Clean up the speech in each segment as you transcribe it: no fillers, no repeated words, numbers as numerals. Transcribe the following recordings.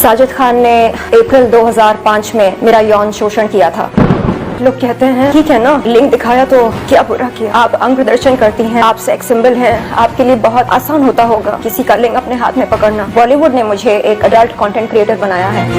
साजिद खान ने अप्रैल 2005 में मेरा यौन शोषण किया था। लोग कहते हैं ठीक है ना, लिंक दिखाया तो क्या बुरा किया। आप अंग प्रदर्शन करती हैं, आप सेक्स सिंबल हैं, आपके लिए बहुत आसान होता होगा किसी का लिंग अपने हाथ में पकड़ना। बॉलीवुड ने मुझे एक अडल्ट कंटेंट क्रिएटर बनाया है।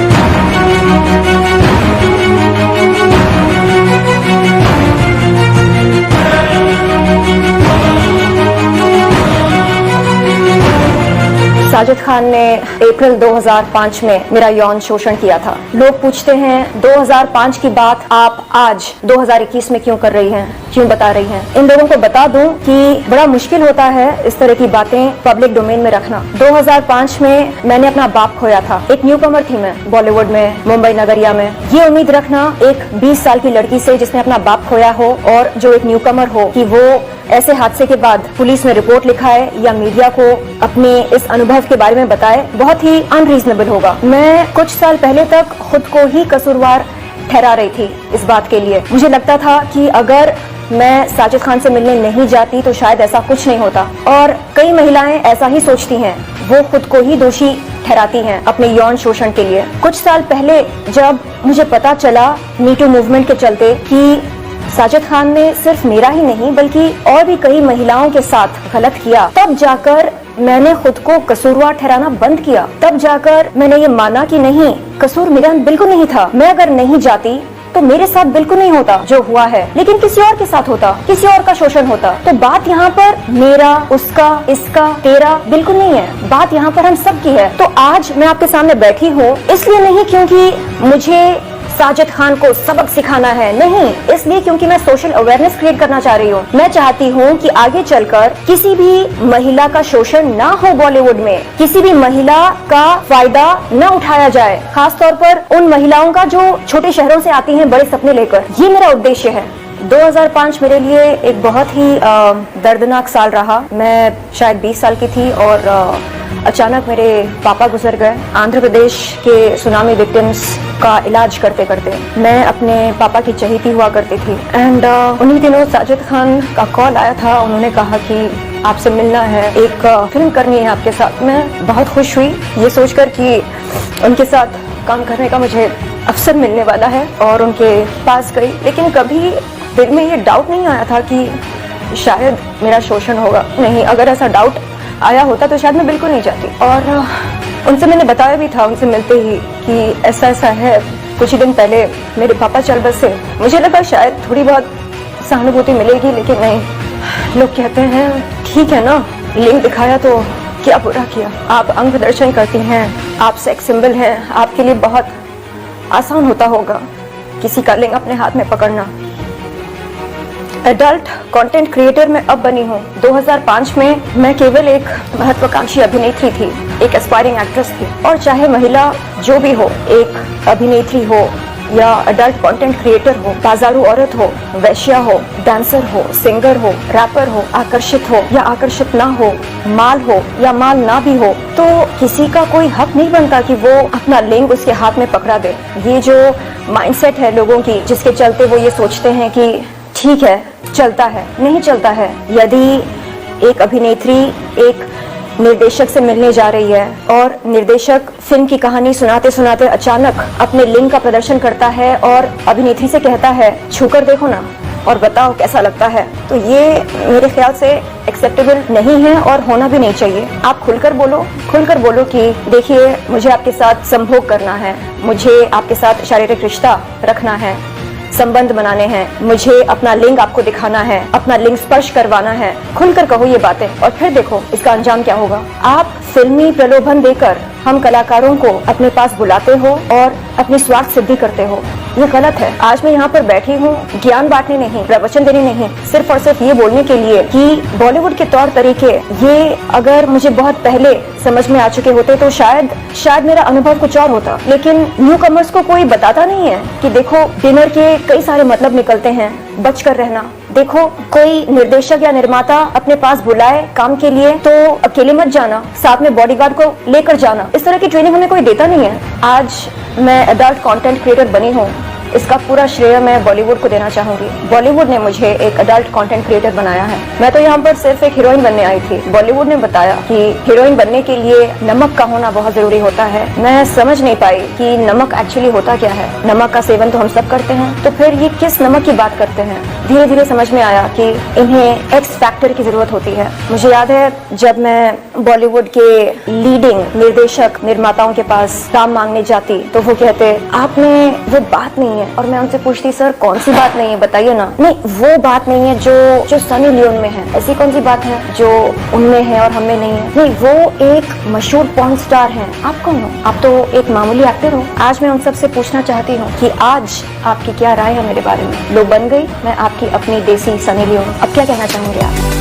साजिद खान ने अप्रैल 2005 में मेरा यौन शोषण किया था। लोग पूछते हैं 2005 की बात आप आज 2021 में क्यों कर रही हैं, क्यों बता रही हैं। इन लोगों को बता दूं कि बड़ा मुश्किल होता है इस तरह की बातें पब्लिक डोमेन में रखना। 2005 में मैंने अपना बाप खोया था। एक न्यूकमर थी मैं बॉलीवुड में, मुंबई नगरिया में। ये उम्मीद रखना एक 20 साल की लड़की से जिसने अपना बाप खोया हो और जो एक न्यूकमर हो कि वो ऐसे हादसे के बाद पुलिस में रिपोर्ट लिखाए या मीडिया को अपने इस अनुभव के बारे में बताए, बहुत ही अनरीजनेबल होगा। मैं कुछ साल पहले तक खुद को ही कसूरवार ठहरा रही थी इस बात के लिए। मुझे लगता था कि अगर मैं साजिद खान से मिलने नहीं जाती तो शायद ऐसा कुछ नहीं होता, और कई महिलाएं ऐसा ही सोचती हैं। वो खुद को ही दोषी ठहराती हैं अपने यौन शोषण के लिए। कुछ साल पहले जब मुझे पता चला मीटू मूवमेंट के चलते कि साजिद खान ने सिर्फ मेरा ही नहीं बल्कि और भी कई महिलाओं के साथ गलत किया, तब जाकर मैंने खुद को कसूरवार ठहराना बंद किया। तब जाकर मैंने ये माना कि नहीं, कसूर मेरा बिल्कुल नहीं था। मैं अगर नहीं जाती तो मेरे साथ बिल्कुल नहीं होता जो हुआ है, लेकिन किसी और के साथ होता, किसी और का शोषण होता। तो बात यहाँ पर मेरा, उसका, इसका, तेरा बिल्कुल नहीं है। बात यहाँ पर हम सब की है। तो आज मैं आपके सामने बैठी हूँ इसलिए नहीं क्योंकि मुझे साजिद खान को सबक सिखाना है, नहीं, इसलिए क्योंकि मैं सोशल अवेयरनेस क्रिएट करना चाह रही हूँ। मैं चाहती हूँ कि आगे चलकर किसी भी महिला का शोषण ना हो बॉलीवुड में, किसी भी महिला का फायदा न उठाया जाए, खास तौर पर उन महिलाओं का जो छोटे शहरों से आती हैं बड़े सपने लेकर। ये मेरा उद्देश्य है। 2005 मेरे लिए एक बहुत ही दर्दनाक साल रहा। मैं शायद 20 साल की थी और अचानक मेरे पापा गुजर गए। आंध्र प्रदेश के सुनामी विक्टिम्स का इलाज करते करते मैं अपने पापा की चहेती हुआ करती थी। एंड उन्हीं दिनों साजिद खान का कॉल आया था। उन्होंने कहा कि आपसे मिलना है, एक फिल्म करनी है आपके साथ। मैं बहुत खुश हुई ये सोचकर कि उनके साथ काम करने का मुझे अवसर मिलने वाला है, और उनके पास गई। लेकिन कभी दिल में ये डाउट नहीं आया था कि शायद मेरा शोषण होगा। नहीं, अगर ऐसा डाउट आया होता तो शायद मैं बिल्कुल नहीं जाती। और उनसे मैंने बताया भी था उनसे मिलते ही कि ऐसा ऐसा है। कुछ ही दिन पहले मेरे पापा चल बसे। मुझे लगा शायद थोड़ी बहुत सहानुभूति मिलेगी, लेकिन नहीं। लोग कहते हैं ठीक है ना, लिंक दिखाया तो क्या बुरा किया। आप अंग प्रदर्शन करती हैं, आप सेक्स सिंबल हैं, आपके लिए बहुत आसान होता होगा किसी का लिंग अपने हाथ में पकड़ना। एडल्ट कंटेंट क्रिएटर मैं अब बनी हूँ। 2005 में मैं केवल एक महत्वाकांक्षी अभिनेत्री थी, एक एस्पायरिंग एक्ट्रेस थी। और चाहे महिला जो भी हो, एक अभिनेत्री हो या एडल्ट कंटेंट क्रिएटर हो, बाजारू औरत हो, वैश्या हो, डांसर हो, सिंगर हो, रैपर हो, आकर्षित हो या आकर्षित ना हो, माल हो या माल ना भी हो, तो किसी का कोई हक नहीं बनता कि वो अपना लिंग उसके हाथ में पकड़ा दे। ये जो माइंडसेट है लोगों की, जिसके चलते वो ये सोचते हैं कि ठीक है, चलता है, नहीं चलता है। यदि एक अभिनेत्री एक निर्देशक से मिलने जा रही है और निर्देशक फिल्म की कहानी सुनाते सुनाते अचानक अपने लिंग का प्रदर्शन करता है और अभिनेत्री से कहता है छूकर देखो ना और बताओ कैसा लगता है, तो ये मेरे ख्याल से एक्सेप्टेबल नहीं है और होना भी नहीं चाहिए। आप खुलकर बोलो कि देखिए, मुझे आपके साथ संभोग करना है, मुझे आपके साथ शारीरिक रिश्ता रखना है, संबंध बनाने हैं, मुझे अपना लिंग आपको दिखाना है, अपना लिंग स्पर्श करवाना है। खुलकर कहो ये बातें और फिर देखो इसका अंजाम क्या होगा। आप फिल्मी प्रलोभन देकर हम कलाकारों को अपने पास बुलाते हो और अपनी स्वार्थ सिद्धि करते हो, ये गलत है। आज मैं यहाँ पर बैठी हूँ ज्ञान बांटने नहीं, प्रवचन देने नहीं, सिर्फ और सिर्फ ये बोलने के लिए कि बॉलीवुड के तौर तरीके ये अगर मुझे बहुत पहले समझ में आ चुके होते तो शायद मेरा अनुभव कुछ और होता। लेकिन न्यू कमर्स को कोई बताता नहीं है कि देखो डिनर के कई सारे मतलब निकलते हैं, बचकर रहना। देखो, कोई निर्देशक या निर्माता अपने पास बुलाए काम के लिए तो अकेले मत जाना, साथ में बॉडीगार्ड को लेकर जाना। इस तरह की ट्रेनिंग हमें कोई देता नहीं है। आज मैं एडल्ट कंटेंट क्रिएटर बनी हूँ इसका पूरा श्रेय मैं बॉलीवुड को देना चाहूंगी। बॉलीवुड ने मुझे एक अडल्ट कंटेंट क्रिएटर बनाया है। मैं तो यहाँ पर सिर्फ एक हीरोइन बनने आई थी। बॉलीवुड ने बताया कि हीरोइन बनने के लिए नमक का होना बहुत जरूरी होता है। मैं समझ नहीं पाई कि नमक एक्चुअली होता क्या है। नमक का सेवन तो हम सब करते हैं, तो फिर ये किस नमक की बात करते हैं। धीरे धीरे समझ में आया कि इन्हें एक्स फैक्टर की जरूरत होती है। मुझे याद है जब मैं बॉलीवुड के लीडिंग निर्देशक निर्माताओं के पास काम मांगने जाती तो वो कहते आप में वो बात नहीं है, और मैं उनसे पूछती सर कौन सी बात नहीं है बताइए ना। नहीं, वो बात नहीं है जो सनी लियोन में है। ऐसी कौन सी बात है जो उनमें है और हमें नहीं है। नहीं, वो एक मशहूर पॉर्न स्टार है। आप कौन हो? आप तो एक मामूली एक्टर हो। आज मैं उन सबसे पूछना चाहती हूँ कि आज आपकी क्या राय है मेरे बारे में। लो बन गई मैं आपकी अपनी देसी सनी लियोन। अब क्या कहना चाहेंगे आप?